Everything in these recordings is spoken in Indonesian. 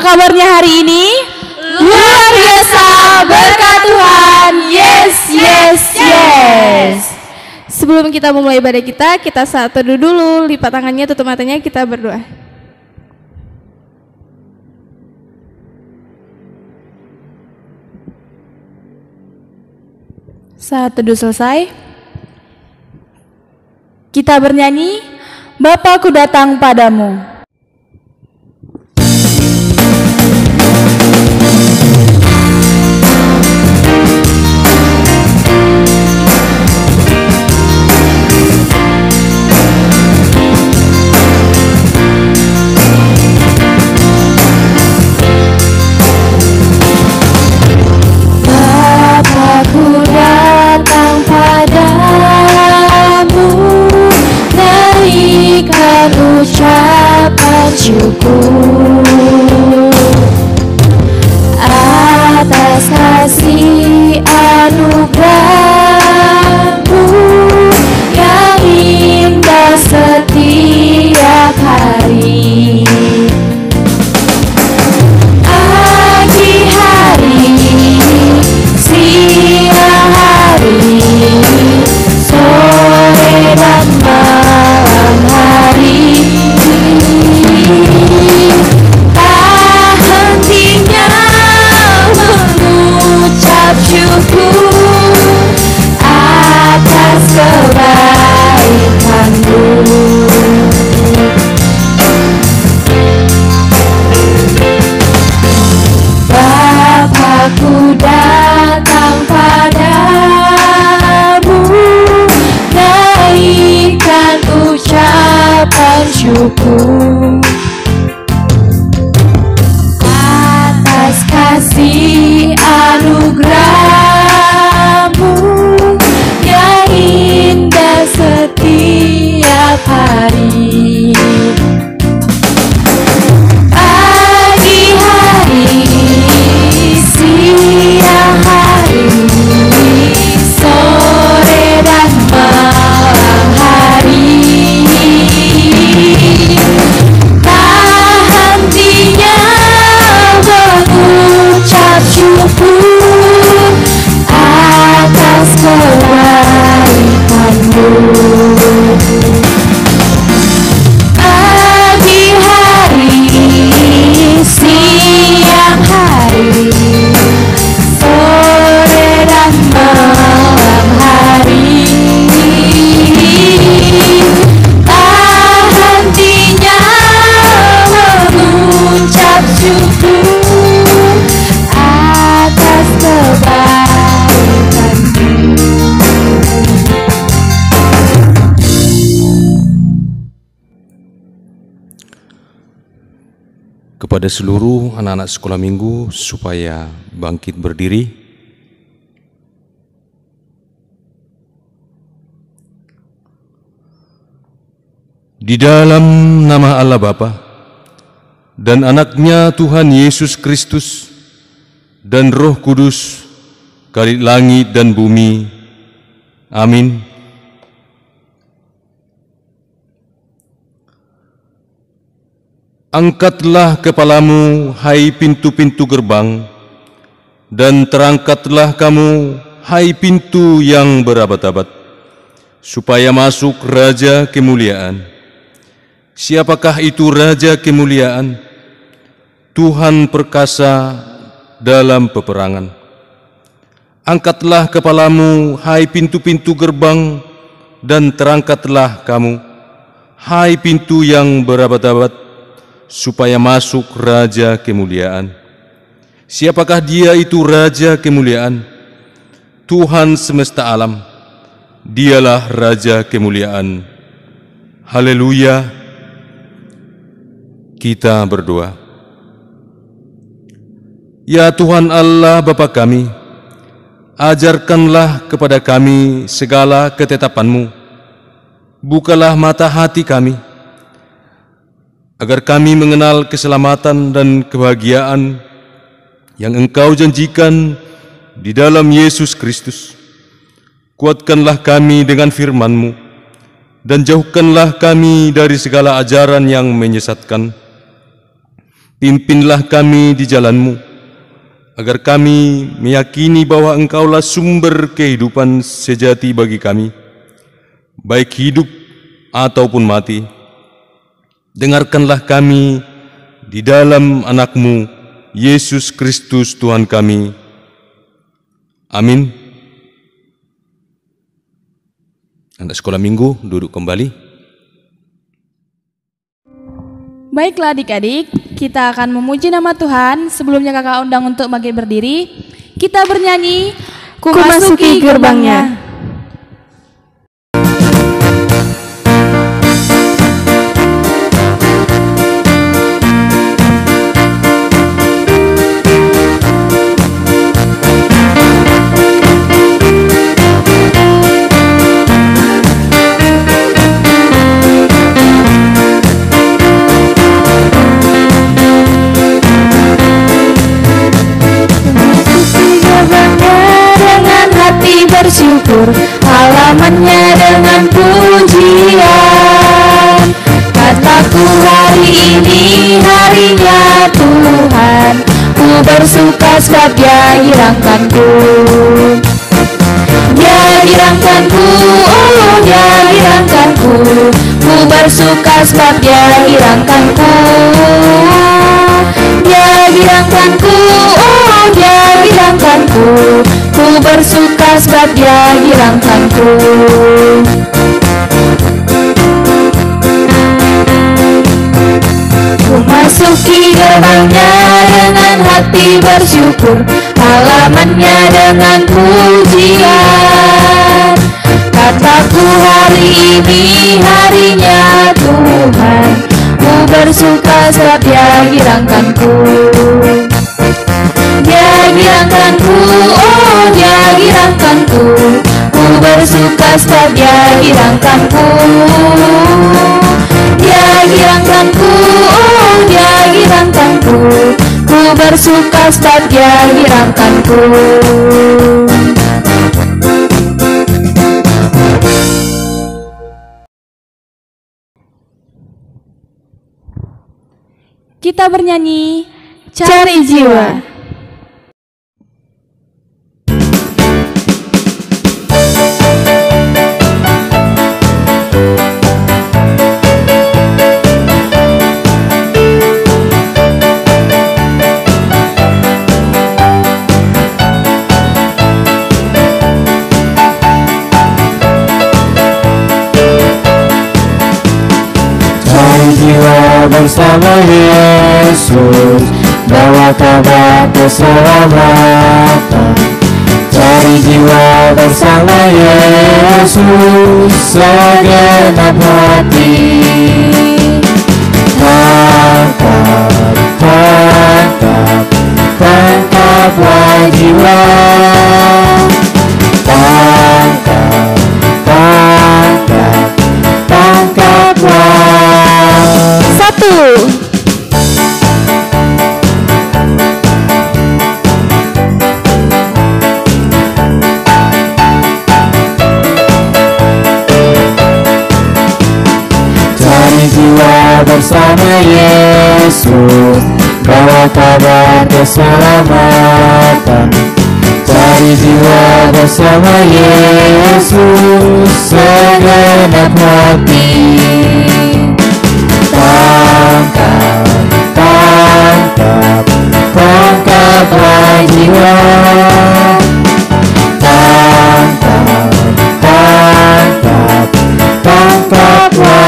kabarnya hari ini? Luar biasa, berkat Tuhan. Yes, yes, yes. Sebelum kita memulai ibadah kita saat teduh dulu, lipat tangannya, tutup matanya, kita berdoa. Saat teduh selesai, kita bernyanyi, Bapakku datang padamu. Bapakku datang padamu, naikkan ucapan syukur atas kasih anugerah-Mu yang indah setiap hari. Pagi hari, siang hari, sore dan malam hari, tak hentinya mengucap syukur atas kebaikan-Mu. Bapakku datang padamu, naikkan ucapan syukur atas kasih anugerah-Mu yang indah setiap hari. Pagi hari, siang hari, sore dan malam hari, tak hentinya mengucap syukur atas kebaikan-Mu. Pagi hari, siang hari, sore dan malam hari, tak hentinya mengucap syukur atas kebaikan-Mu. Kepada seluruh anak-anak sekolah minggu supaya bangkit berdiri. Di dalam nama Allah Bapa dan anaknya Tuhan Yesus Kristus dan Roh Kudus, Khalid langit dan bumi. Amin. Angkatlah kepalamu, hai pintu-pintu gerbang, dan terangkatlah kamu, hai pintu yang berabad-abad, supaya masuk Raja Kemuliaan. Siapakah itu Raja Kemuliaan? Tuhan perkasa dalam peperangan. Angkatlah kepalamu, hai pintu-pintu gerbang, dan terangkatlah kamu, hai pintu yang berabad-abad, supaya masuk Raja Kemuliaan. Siapakah Dia itu Raja Kemuliaan? Tuhan semesta alam, Dialah Raja Kemuliaan. Haleluya. Kita berdoa. Ya Tuhan Allah Bapa kami, ajarkanlah kepada kami segala ketetapan-Mu. Bukalah mata hati kami, agar kami mengenal keselamatan dan kebahagiaan yang Engkau janjikan di dalam Yesus Kristus. Kuatkanlah kami dengan firman-Mu, dan jauhkanlah kami dari segala ajaran yang menyesatkan. Pimpinlah kami di jalan-Mu, agar kami meyakini bahwa Engkaulah sumber kehidupan sejati bagi kami, baik hidup ataupun mati. Dengarkanlah kami di dalam anak-Mu, Yesus Kristus Tuhan kami. Amin. Anak sekolah minggu duduk kembali. Baiklah adik-adik, kita akan memuji nama Tuhan. Sebelumnya kakak undang untuk bangkit berdiri. Kita bernyanyi, Ku masuki gerbangnya. Bersyukur halamannya dengan pujian. Kataku hari ini harinya Tuhan, ku bersuka sebab Dia girangkanku. Dia girangkanku, oh Dia girangkanku, ku bersuka sebab Dia girangkanku. Dia girangkanku, oh Dia girangkanku, ku bersuka sebab Dia girangkanku. Ku masuki gerbangnya dengan hati bersyukur, halamannya dengan pujian. Kataku hari ini harinya Tuhan, ku bersuka sebab Dia girangkanku. Dia girangkanku, oh Dia girangkanku, ku bersuka sebab Dia girangkanku. Dia girangkanku, oh Dia girangkanku, ku bersuka sebab Dia girangkanku. Kita bernyanyi, Cari Jiwa. Bersama Yesus, bawa kabar keselamatan. Cari jiwa bersama Yesus, segenap hati. Tangkap, tangkap, tangkaplah jiwa. Tangkap, tangkap, tangkaplah. Cari jiwa bersama Yesus, bawa kabar keselamatan. Cari jiwa bersama Yesus, segenap hati. Tangkap, tangkap, tangkaplah jiwa. Tangkap, tangkap, tangkaplah.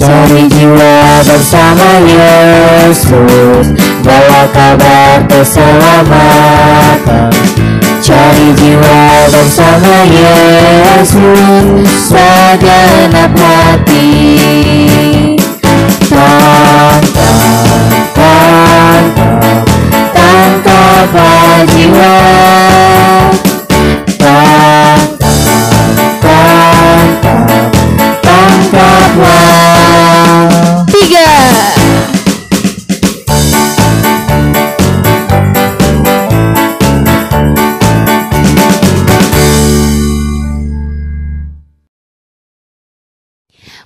Cari jiwa bersama Yesus, bawa kabar keselamatan. Cari jiwa bersama Yesus, segenap hati. Tangkap, tangkap, tangkaplah jiwa. Tangkap, tangkap, tangkaplah.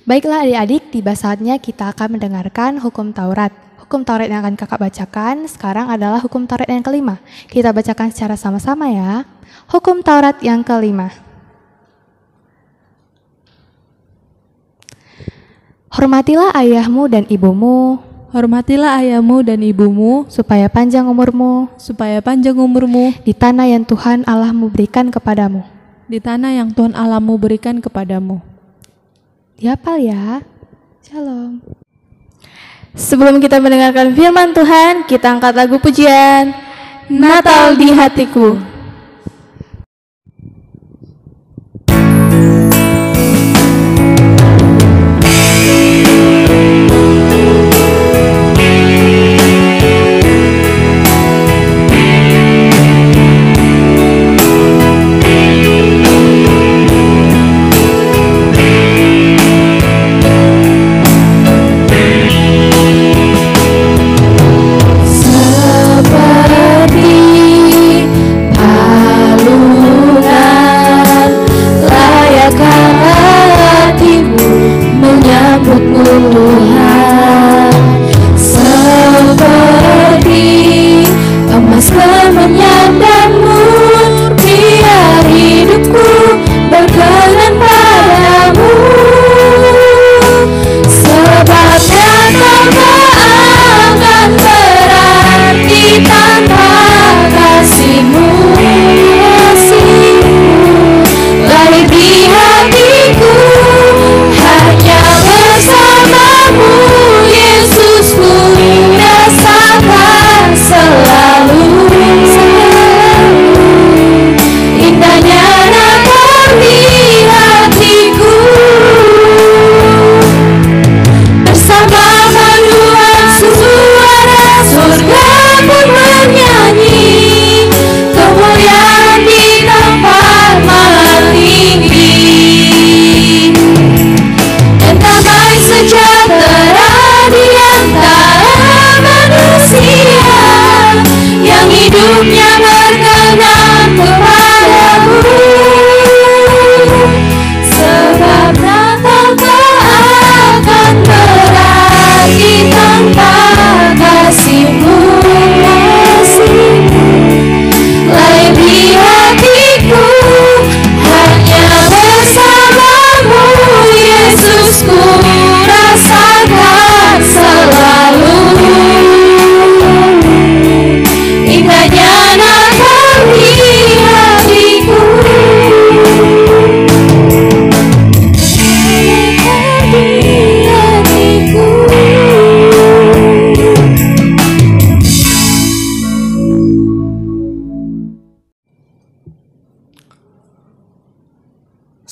Baiklah adik-adik, tiba saatnya kita akan mendengarkan hukum Taurat. Hukum Taurat yang akan kakak bacakan sekarang adalah hukum Taurat yang kelima. Kita bacakan secara sama-sama ya. Hukum Taurat yang kelima. Hormatilah ayahmu dan ibumu, Hormatilah ayahmu dan ibumu, supaya panjang umurmu di tanah yang Tuhan Allahmu berikan kepadamu. Dihafal ya. Shalom. Sebelum kita mendengarkan firman Tuhan, kita angkat lagu pujian Natal di Hatiku.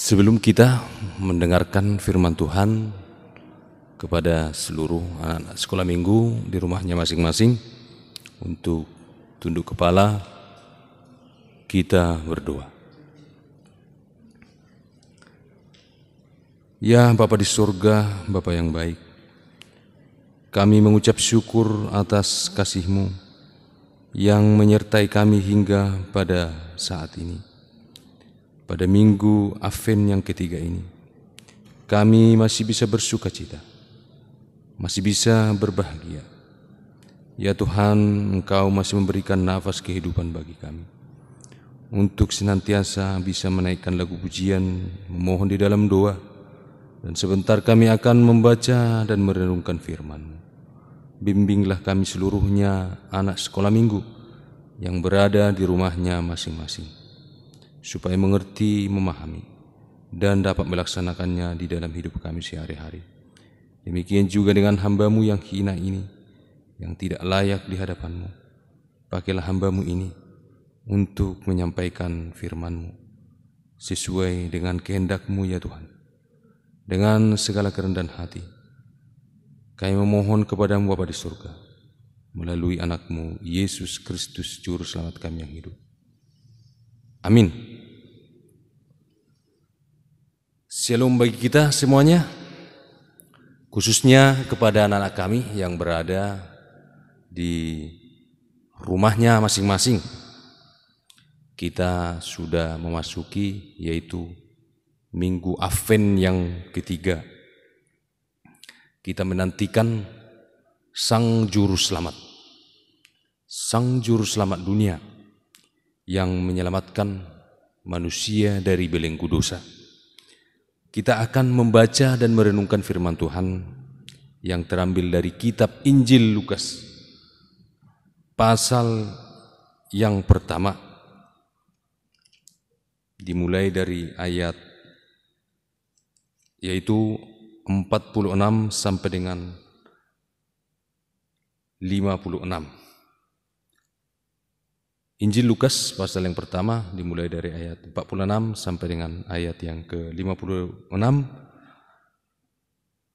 Sebelum kita mendengarkan firman Tuhan kepada seluruh anak-anak sekolah minggu di rumahnya masing-masing, untuk tunduk kepala, kita berdoa. Ya Bapa di surga, Bapa yang baik, kami mengucap syukur atas kasih-Mu yang menyertai kami hingga pada saat ini. Pada minggu Advent yang ketiga ini, kami masih bisa bersuka cita, masih bisa berbahagia. Ya Tuhan, Engkau masih memberikan nafas kehidupan bagi kami, untuk senantiasa bisa menaikkan lagu pujian, memohon di dalam doa, dan sebentar kami akan membaca dan merenungkan firman-Mu. Bimbinglah kami seluruhnya anak sekolah minggu yang berada di rumahnya masing-masing, supaya mengerti, memahami, dan dapat melaksanakannya di dalam hidup kami sehari-hari. Demikian juga dengan hamba-Mu yang hina ini, yang tidak layak di hadapan-Mu. Pakailah hamba-Mu ini untuk menyampaikan firman-Mu sesuai dengan kehendak-Mu ya Tuhan. Dengan segala kerendahan hati, kami memohon kepada-Mu Bapa di surga, melalui anak-Mu Yesus Kristus Juru Selamat kami yang hidup. Amin. Shalom bagi kita semuanya, khususnya kepada anak-anak kami yang berada di rumahnya masing-masing. Kita sudah memasuki yaitu Minggu Advent yang ketiga kita menantikan Sang Juru Selamat, Sang Juru Selamat dunia yang menyelamatkan manusia dari belenggu dosa. Kita akan membaca dan merenungkan firman Tuhan yang terambil dari kitab Injil Lukas, pasal yang pertama, dimulai dari ayat yaitu 46 sampai dengan 56. Injil Lukas pasal yang pertama dimulai dari ayat 46 sampai dengan ayat yang ke-56.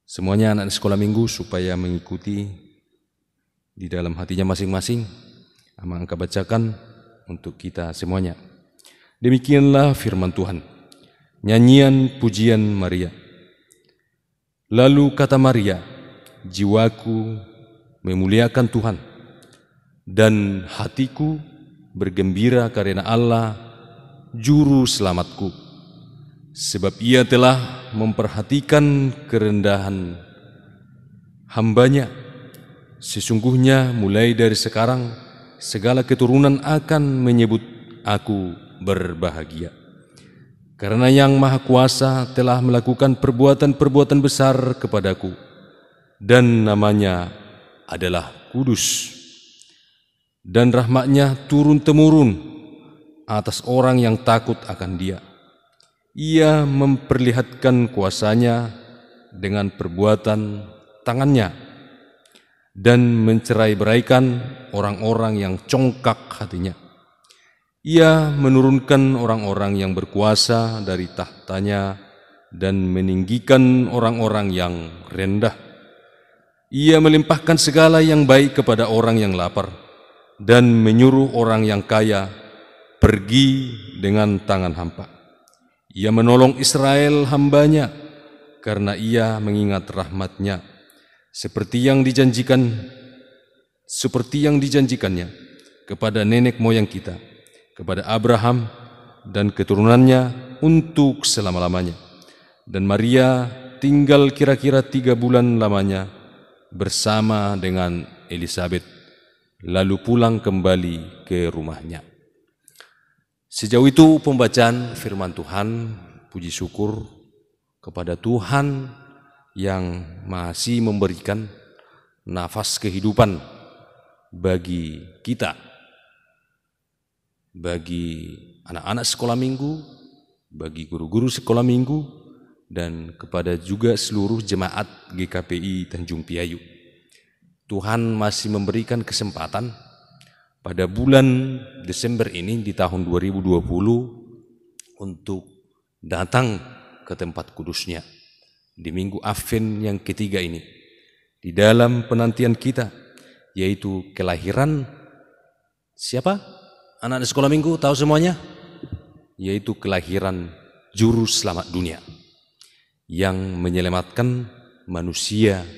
Semuanya anak sekolah minggu supaya mengikuti di dalam hatinya masing-masing. Angka bacakan untuk kita semuanya. Demikianlah firman Tuhan. Nyanyian pujian Maria. Lalu kata Maria, jiwaku memuliakan Tuhan, dan hatiku bergembira karena Allah, Juru Selamatku, sebab Ia telah memperhatikan kerendahan hambanya. Sesungguhnya mulai dari sekarang segala keturunan akan menyebut aku berbahagia, karena Yang Maha Kuasa telah melakukan perbuatan-perbuatan besar kepadaku, dan namanya adalah kudus, dan rahmat-Nya turun-temurun atas orang yang takut akan Dia. Ia memperlihatkan kuasa-Nya dengan perbuatan tangan-Nya, dan mencerai-beraikan orang-orang yang congkak hatinya. Ia menurunkan orang-orang yang berkuasa dari tahtanya dan meninggikan orang-orang yang rendah. Ia melimpahkan segala yang baik kepada orang yang lapar dan menyuruh orang yang kaya pergi dengan tangan hampa. Ia menolong Israel hamba-Nya karena Ia mengingat rahmat-Nya seperti yang dijanjikannya kepada nenek moyang kita, kepada Abraham dan keturunannya untuk selama-lamanya. Dan Maria tinggal kira-kira 3 bulan lamanya bersama dengan Elisabet, lalu pulang kembali ke rumahnya. Sejauh itu pembacaan firman Tuhan. Puji syukur kepada Tuhan yang masih memberikan nafas kehidupan bagi kita, bagi anak-anak sekolah minggu, bagi guru-guru sekolah minggu, dan kepada juga seluruh jemaat GKPI Tanjung Piayu. Tuhan masih memberikan kesempatan pada bulan Desember ini di tahun 2020 untuk datang ke tempat kudus-Nya di Minggu Advent yang ketiga ini, di dalam penantian kita, yaitu kelahiran siapa? Anak-anak sekolah minggu tahu semuanya? Yaitu kelahiran Juru Selamat dunia yang menyelamatkan manusia,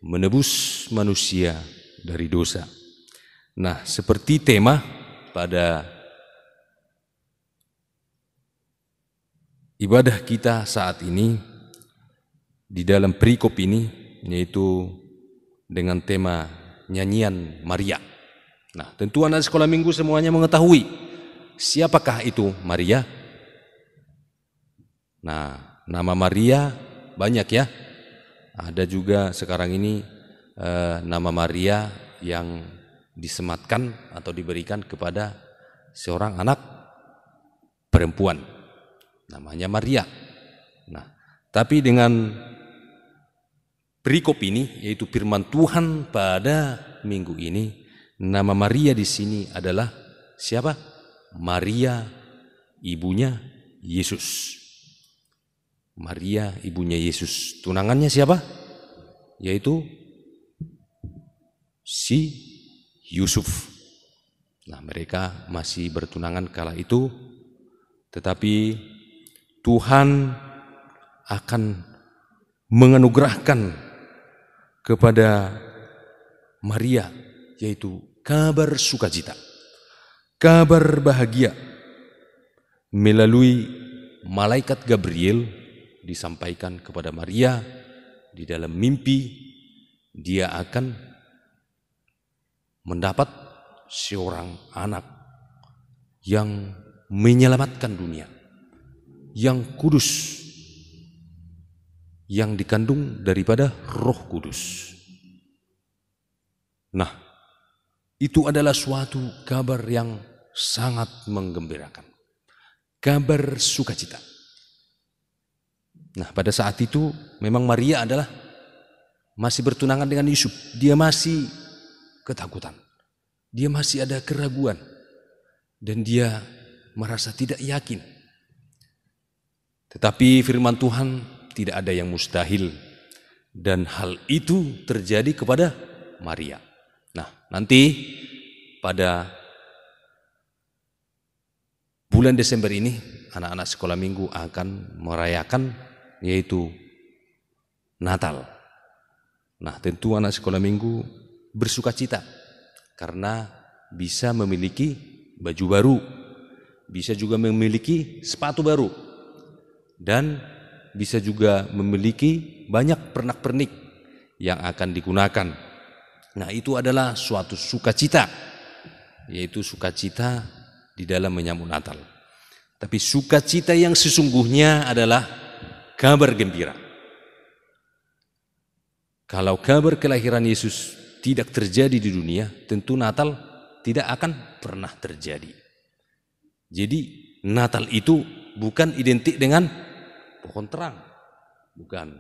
menebus manusia dari dosa. Nah, seperti tema pada ibadah kita saat ini di dalam perikop ini, yaitu dengan tema nyanyian Maria. Nah, tentu anak sekolah minggu semuanya mengetahui siapakah itu Maria. Nah, nama Maria banyak ya. Ada juga sekarang ini nama Maria yang disematkan atau diberikan kepada seorang anak perempuan. Namanya Maria. Nah, tapi dengan perikop ini, yaitu firman Tuhan pada minggu ini, nama Maria di sini adalah siapa? Maria, ibunya Yesus. Maria, ibunya Yesus. Tunangannya siapa? Yaitu si Yusuf. Nah, mereka masih bertunangan kala itu, tetapi Tuhan akan menganugerahkan kepada Maria, yaitu kabar sukacita, kabar bahagia melalui malaikat Gabriel disampaikan kepada Maria di dalam mimpi dia akan mendapat seorang anak yang menyelamatkan dunia, yang kudus, yang dikandung daripada Roh Kudus. Nah, itu adalah suatu kabar yang sangat menggembirakan, kabar sukacita. Nah, pada saat itu memang Maria adalah masih bertunangan dengan Yusuf. Dia masih ketakutan, dia masih ada keraguan, dan dia merasa tidak yakin. Tetapi firman Tuhan, tidak ada yang mustahil, dan hal itu terjadi kepada Maria. Nah, nanti pada bulan Desember ini anak-anak sekolah minggu akan merayakan yaitu Natal. Nah, tentu anak sekolah minggu bersukacita karena bisa memiliki baju baru, bisa juga memiliki sepatu baru, dan bisa juga memiliki banyak pernak-pernik yang akan digunakan. Nah, itu adalah suatu sukacita, yaitu sukacita di dalam menyambut Natal. Tapi sukacita yang sesungguhnya adalah kabar gembira. Kalau kabar kelahiran Yesus tidak terjadi di dunia, tentu Natal tidak akan pernah terjadi. Jadi Natal itu bukan identik dengan pohon terang, bukan.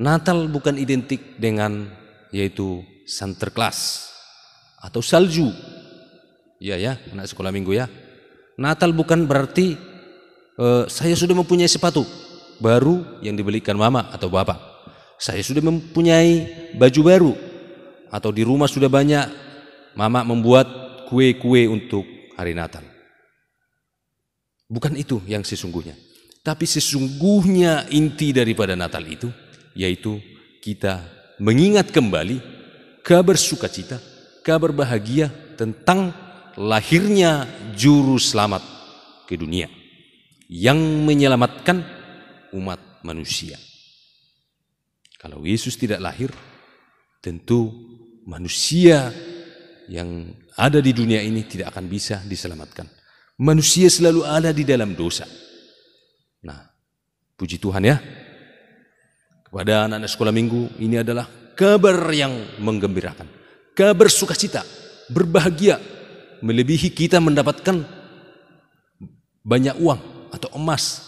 Natal bukan identik dengan yaitu Sinterklaas atau salju. Ya, anak sekolah minggu ya. Natal bukan berarti saya sudah mempunyai sepatu baru yang dibelikan mama atau bapak. Saya sudah mempunyai baju baru, atau di rumah sudah banyak mama membuat kue-kue untuk hari Natal. Bukan itu yang sesungguhnya. Tapi sesungguhnya inti daripada Natal itu yaitu kita mengingat kembali kabar sukacita, kabar bahagia tentang lahirnya juru selamat ke dunia yang menyelamatkan umat manusia. Kalau Yesus tidak lahir, tentu manusia yang ada di dunia ini tidak akan bisa diselamatkan. Manusia selalu ada di dalam dosa. Nah, puji Tuhan ya. Kepada anak-anak sekolah minggu, ini adalah kabar yang menggembirakan, kabar sukacita, berbahagia, melebihi kita mendapatkan banyak uang atau emas,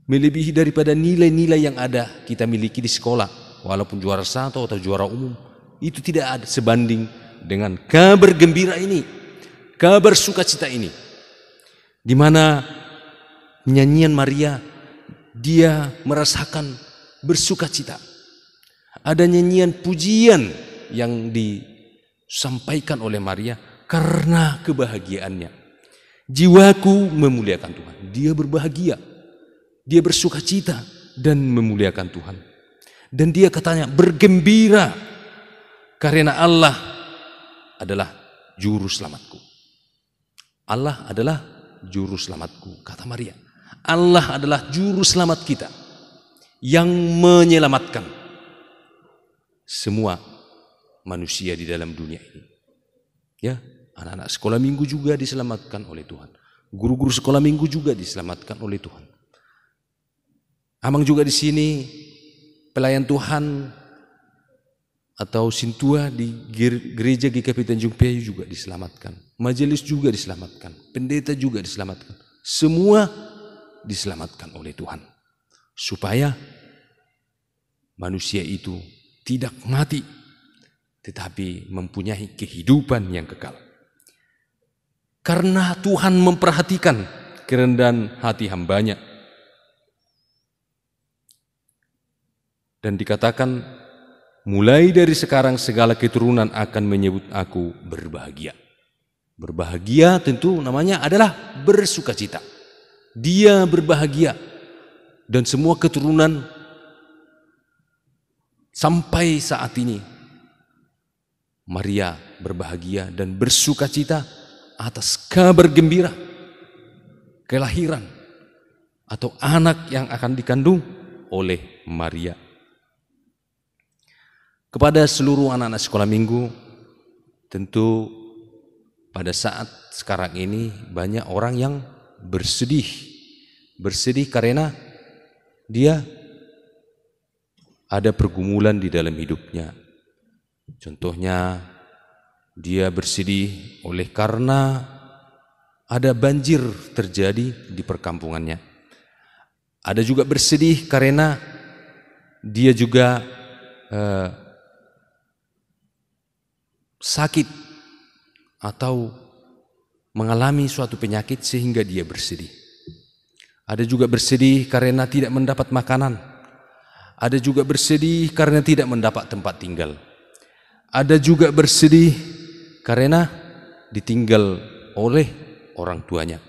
melebihi daripada nilai-nilai yang ada kita miliki di sekolah, walaupun juara satu atau juara umum, itu tidak ada sebanding dengan kabar gembira ini, kabar sukacita ini, di mana nyanyian Maria, dia merasakan bersukacita. Ada nyanyian pujian yang disampaikan oleh Maria karena kebahagiaannya. Jiwaku memuliakan Tuhan. Dia berbahagia, dia bersukacita dan memuliakan Tuhan. Dan dia katanya bergembira karena Allah adalah juru selamatku. Allah adalah juru selamatku, kata Maria. Allah adalah juru selamat kita yang menyelamatkan semua manusia di dalam dunia ini. Ya, anak-anak sekolah minggu juga diselamatkan oleh Tuhan. Guru-guru sekolah minggu juga diselamatkan oleh Tuhan. Amang juga di sini pelayan Tuhan atau sintua di gereja GKP Tanjung Priok juga diselamatkan. Majelis juga diselamatkan. Pendeta juga diselamatkan. Semua diselamatkan oleh Tuhan. Supaya manusia itu tidak mati, tetapi mempunyai kehidupan yang kekal. Karena Tuhan memperhatikan kerendahan hati hambanya. Dan dikatakan, mulai dari sekarang segala keturunan akan menyebut aku berbahagia. Berbahagia tentu namanya adalah bersukacita. Dia berbahagia. Dan semua keturunan sampai saat ini Maria berbahagia dan bersukacita atas kabar gembira kelahiran atau anak yang akan dikandung oleh Maria. Kepada seluruh anak-anak sekolah minggu, tentu pada saat sekarang ini banyak orang yang bersedih. Bersedih karena dia ada pergumulan di dalam hidupnya. Contohnya, dia bersedih oleh karena ada banjir terjadi di perkampungannya. Ada juga bersedih karena dia juga sakit atau mengalami suatu penyakit sehingga dia bersedih. Ada juga bersedih karena tidak mendapat makanan. Ada juga bersedih karena tidak mendapat tempat tinggal. Ada juga bersedih karena ditinggal oleh orang tuanya.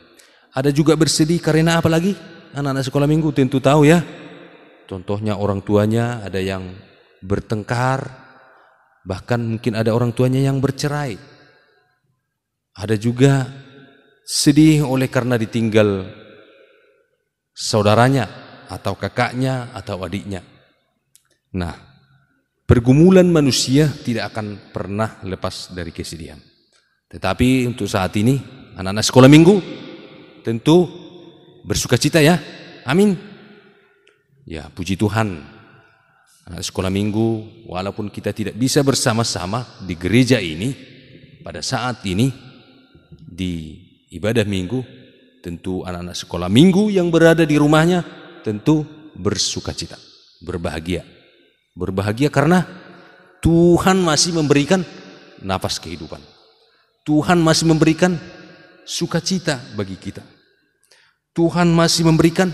Ada juga bersedih karena apa lagi? Anak-anak sekolah minggu tentu tahu ya. Contohnya orang tuanya ada yang bertengkar. Bahkan mungkin ada orang tuanya yang bercerai. Ada juga sedih oleh karena ditinggal saudaranya atau kakaknya atau adiknya. Nah, pergumulan manusia tidak akan pernah lepas dari kesedihan. Tetapi untuk saat ini anak-anak sekolah minggu tentu bersukacita ya. Amin. Ya, puji Tuhan. Anak sekolah minggu, walaupun kita tidak bisa bersama-sama di gereja ini, pada saat ini, di ibadah minggu, tentu anak-anak sekolah minggu yang berada di rumahnya, tentu bersukacita, berbahagia. Berbahagia karena Tuhan masih memberikan nafas kehidupan. Tuhan masih memberikan sukacita bagi kita. Tuhan masih memberikan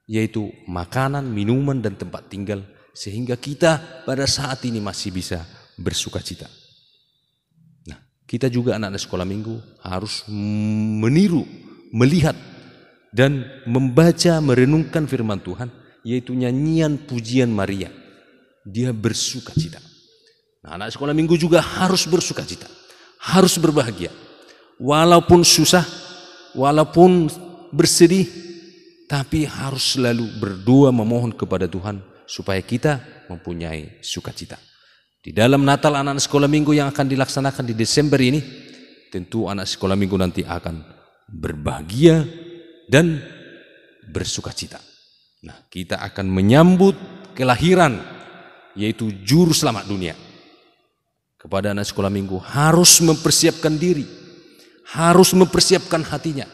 yaitu makanan, minuman, dan tempat tinggal, sehingga kita pada saat ini masih bisa bersukacita. Nah, kita juga anak-anak sekolah minggu harus meniru, melihat, dan membaca, merenungkan firman Tuhan, yaitu nyanyian pujian Maria. Dia bersukacita. Nah, anak sekolah minggu juga harus bersukacita, harus berbahagia. Walaupun susah, walaupun bersedih, tapi harus selalu berdoa memohon kepada Tuhan supaya kita mempunyai sukacita. Di dalam Natal anak-anak sekolah minggu yang akan dilaksanakan di Desember ini, tentu anak sekolah minggu nanti akan berbahagia dan bersukacita. Nah, kita akan menyambut kelahiran yaitu juru selamat dunia. Kepada anak sekolah minggu harus mempersiapkan diri, harus mempersiapkan hatinya.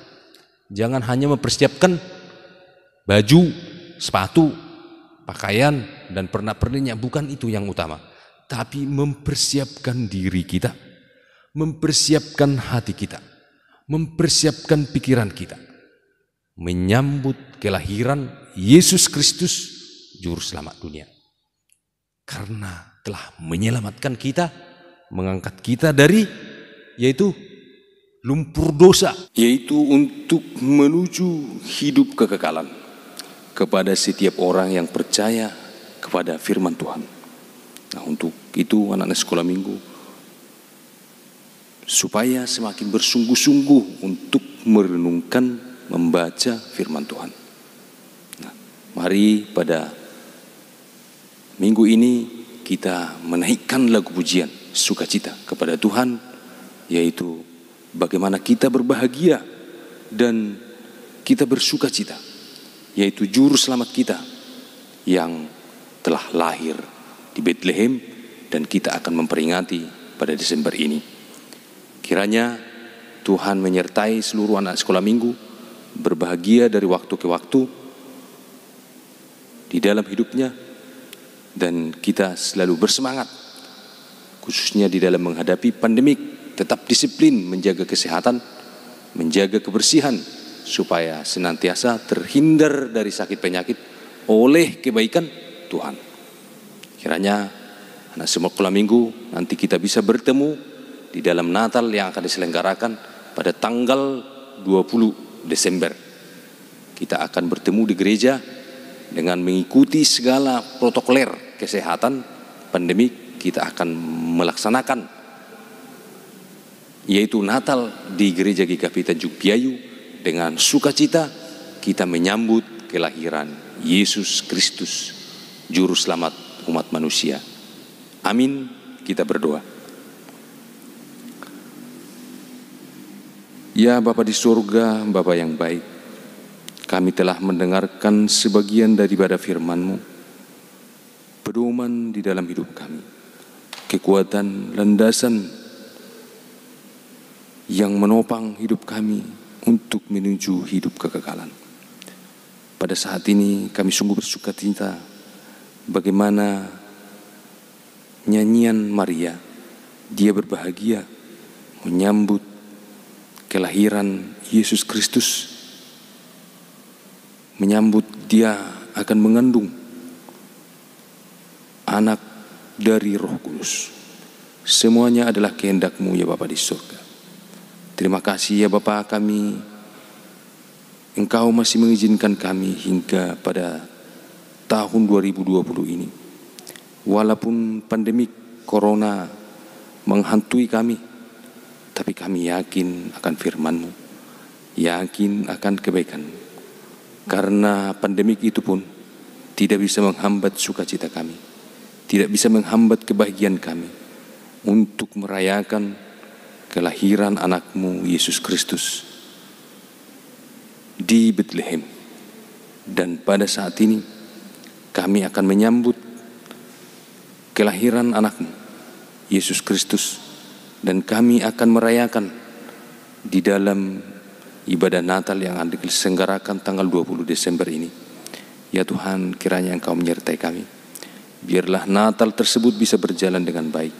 Jangan hanya mempersiapkan baju, sepatu, pakaian, dan pernak-perniknya, bukan itu yang utama. Tapi mempersiapkan diri kita, mempersiapkan hati kita, mempersiapkan pikiran kita, menyambut kelahiran Yesus Kristus, Juru Selamat dunia. Karena telah menyelamatkan kita, mengangkat kita dari, yaitu lumpur dosa, yaitu untuk menuju hidup kekekalan. Kepada setiap orang yang percaya kepada firman Tuhan. Nah, untuk itu anak-anak sekolah minggu supaya semakin bersungguh-sungguh untuk merenungkan, membaca firman Tuhan. Nah, mari pada minggu ini kita menaikkan lagu pujian sukacita kepada Tuhan, yaitu bagaimana kita berbahagia dan kita bersukacita, yaitu juru selamat kita yang telah lahir di Bethlehem, dan kita akan memperingati pada Desember ini. Kiranya Tuhan menyertai seluruh anak sekolah minggu berbahagia dari waktu ke waktu di dalam hidupnya, dan kita selalu bersemangat khususnya di dalam menghadapi pandemik, tetap disiplin menjaga kesehatan, menjaga kebersihan, supaya senantiasa terhindar dari sakit penyakit oleh kebaikan Tuhan. Kiranya anak sekolah minggu nanti kita bisa bertemu di dalam Natal yang akan diselenggarakan pada tanggal 20 Desember. Kita akan bertemu di gereja dengan mengikuti segala protokoler kesehatan pandemik. Kita akan melaksanakan yaitu Natal di Gereja GKP Tanjung Piayu. Dengan sukacita kita menyambut kelahiran Yesus Kristus, Juru Selamat umat manusia. Amin. Kita berdoa. Ya Bapa di surga, Bapa yang baik, kami telah mendengarkan sebagian daripada firman-Mu, pedoman di dalam hidup kami, kekuatan, landasan yang menopang hidup kami untuk menuju hidup kekekalan. Pada saat ini kami sungguh bersuka cita bagaimana nyanyian Maria, dia berbahagia menyambut kelahiran Yesus Kristus, menyambut dia akan mengandung anak dari Roh Kudus. Semuanya adalah kehendak-Mu ya Bapa di surga. Terima kasih ya Bapa kami, Engkau masih mengizinkan kami hingga pada tahun 2020 ini. Walaupun pandemik Corona menghantui kami, tapi kami yakin akan firman-Mu, yakin akan kebaikan-Mu. Karena pandemik itu pun tidak bisa menghambat sukacita kami, tidak bisa menghambat kebahagiaan kami untuk merayakan kelahiran anak-Mu Yesus Kristus di Bethlehem. Dan pada saat ini kami akan menyambut kelahiran anak-Mu Yesus Kristus, dan kami akan merayakan di dalam ibadah Natal yang akan diselenggarakan tanggal 20 Desember ini. Ya Tuhan, kiranya Engkau menyertai kami. Biarlah Natal tersebut bisa berjalan dengan baik.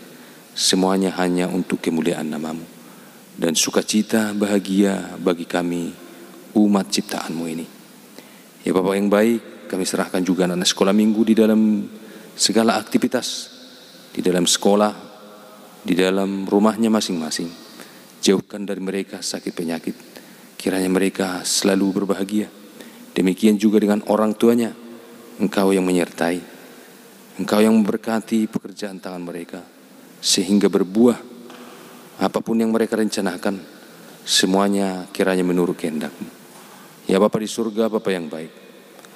Semuanya hanya untuk kemuliaan nama-Mu dan sukacita bahagia bagi kami umat ciptaan-Mu ini. Ya Bapak yang baik, kami serahkan juga anak sekolah minggu di dalam segala aktivitas, di dalam sekolah, di dalam rumahnya masing-masing. Jauhkan dari mereka sakit penyakit, kiranya mereka selalu berbahagia. Demikian juga dengan orang tuanya, Engkau yang menyertai, Engkau yang memberkati pekerjaan tangan mereka, sehingga berbuah apapun yang mereka rencanakan, semuanya kiranya menurut kehendak-Mu. Ya Bapa di surga, Bapa yang baik,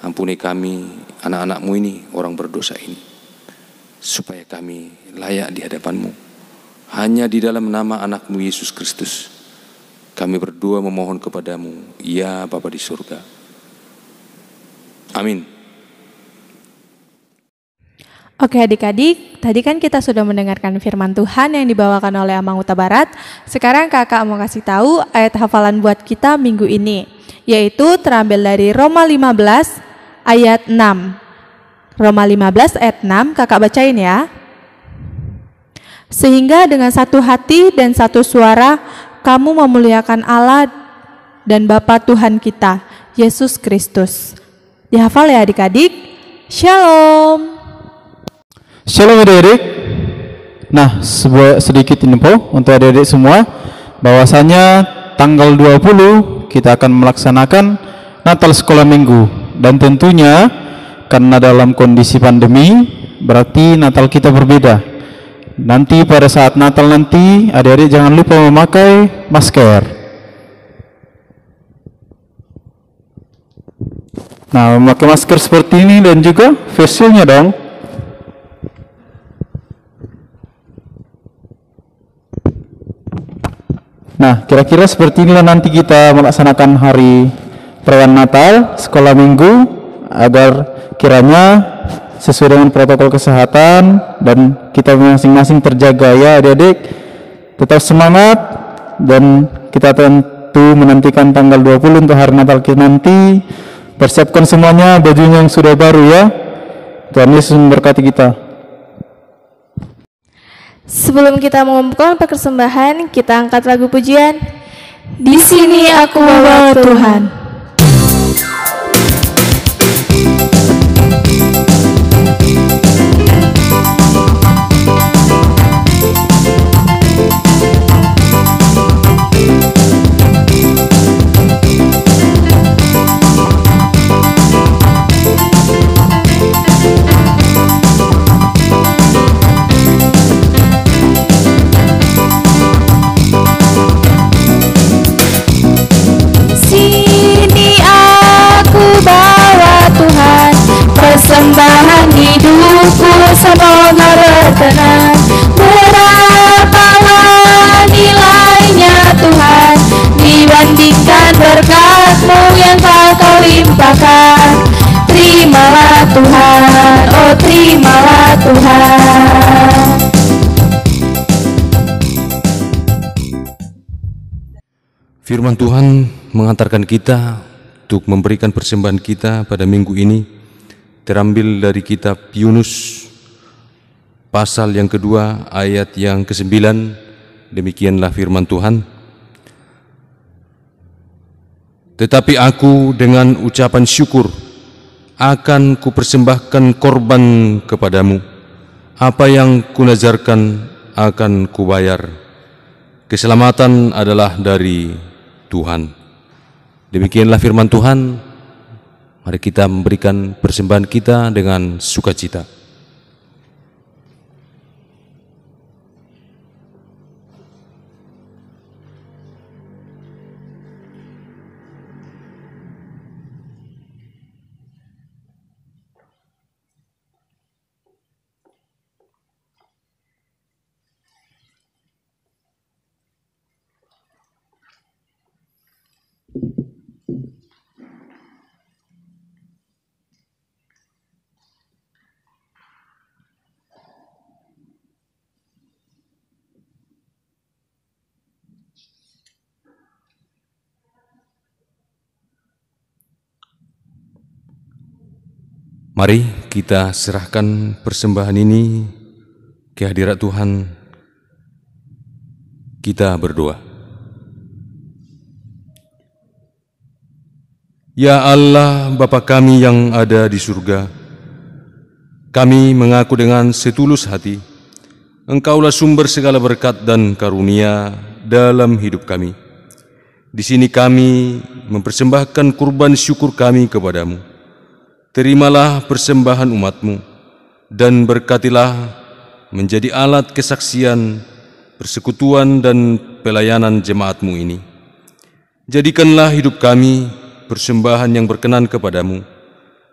ampuni kami, anak-anak-Mu ini, orang berdosa ini, supaya kami layak di hadapan-Mu. Hanya di dalam nama anak-Mu Yesus Kristus kami berdoa memohon kepadamu, ya Bapa di surga. Amin. Oke adik-adik, tadi kan kita sudah mendengarkan firman Tuhan yang dibawakan oleh Amang Huta Barat. Sekarang kakak mau kasih tahu ayat hafalan buat kita minggu ini, yaitu terambil dari Roma 15 ayat 6. Roma 15 ayat 6, kakak bacain ya. Sehingga dengan satu hati dan satu suara kamu memuliakan Allah dan Bapa Tuhan kita, Yesus Kristus. Dihafal ya adik-adik. Shalom. Shalom adik-adik. Nah, sedikit info untuk adik-adik semua, bahwasanya tanggal 20 kita akan melaksanakan Natal Sekolah Minggu. Dan tentunya karena dalam kondisi pandemi, berarti Natal kita berbeda. Nanti pada saat Natal nanti, adik-adik jangan lupa memakai masker. Nah, memakai masker seperti ini dan juga face shield-nya dong. Nah, kira-kira seperti inilah nanti kita melaksanakan hari perayaan Natal, sekolah minggu, agar kiranya sesuai dengan protokol kesehatan dan kita masing-masing terjaga ya adik-adik. Tetap semangat dan kita tentu menantikan tanggal 20 untuk hari Natal kita nanti. Persiapkan semuanya bajunya yang sudah baru ya. Tuhan Yesus memberkati kita. Sebelum kita mengumpulkan persembahan, kita angkat lagu pujian. Di sini aku membawa Tuhan. Persembahan hidupku semoga berkenan. Tuhan. Firman Tuhan mengantarkan kita untuk memberikan persembahan kita pada minggu ini terambil dari kitab Yunus pasal yang kedua ayat yang ke-9. Demikianlah firman Tuhan. Tetapi aku dengan ucapan syukur akan kupersembahkan korban kepadamu. Apa yang kunazarkan akan kubayar. Keselamatan adalah dari Tuhan. Demikianlah firman Tuhan. Mari kita memberikan persembahan kita dengan sukacita. Mari kita serahkan persembahan ini ke hadirat Tuhan. Kita berdoa. Ya Allah, Bapa kami yang ada di surga, kami mengaku dengan setulus hati, Engkaulah sumber segala berkat dan karunia dalam hidup kami. Di sini kami mempersembahkan kurban syukur kami kepadamu. Terimalah persembahan umat-Mu dan berkatilah menjadi alat kesaksian, persekutuan dan pelayanan jemaat-Mu ini. Jadikanlah hidup kami persembahan yang berkenan kepadamu,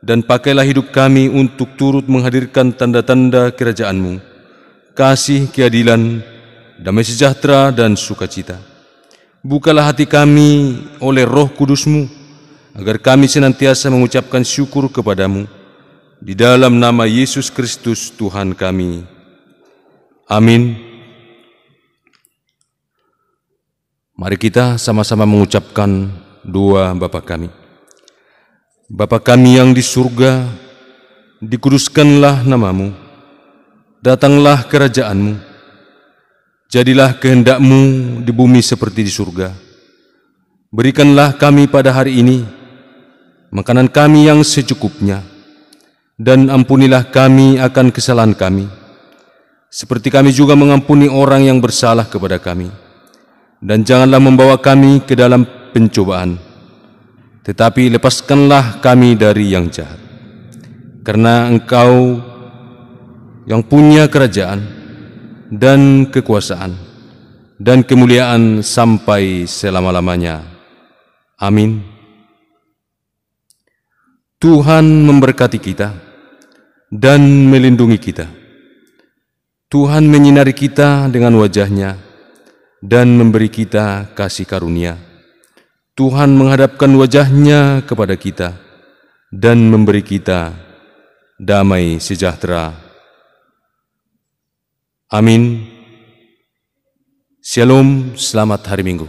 dan pakailah hidup kami untuk turut menghadirkan tanda-tanda kerajaan-Mu, kasih, keadilan, damai sejahtera dan sukacita. Bukalah hati kami oleh Roh Kudus-Mu, agar kami senantiasa mengucapkan syukur kepadamu, di dalam nama Yesus Kristus Tuhan kami. Amin. Mari kita sama-sama mengucapkan doa Bapa kami. Bapa kami yang di surga, dikuduskanlah namamu, datanglah kerajaanmu, jadilah kehendak-Mu di bumi seperti di surga. Berikanlah kami pada hari ini makanan kami yang secukupnya, dan ampunilah kami akan kesalahan kami, seperti kami juga mengampuni orang yang bersalah kepada kami. Dan janganlah membawa kami ke dalam pencobaan, tetapi lepaskanlah kami dari yang jahat. Karena Engkau yang punya kerajaan dan kekuasaan dan kemuliaan sampai selama-lamanya. Amin. Tuhan memberkati kita dan melindungi kita. Tuhan menyinari kita dengan wajah-Nya dan memberi kita kasih karunia. Tuhan menghadapkan wajah-Nya kepada kita dan memberi kita damai sejahtera. Amin. Shalom, selamat hari Minggu.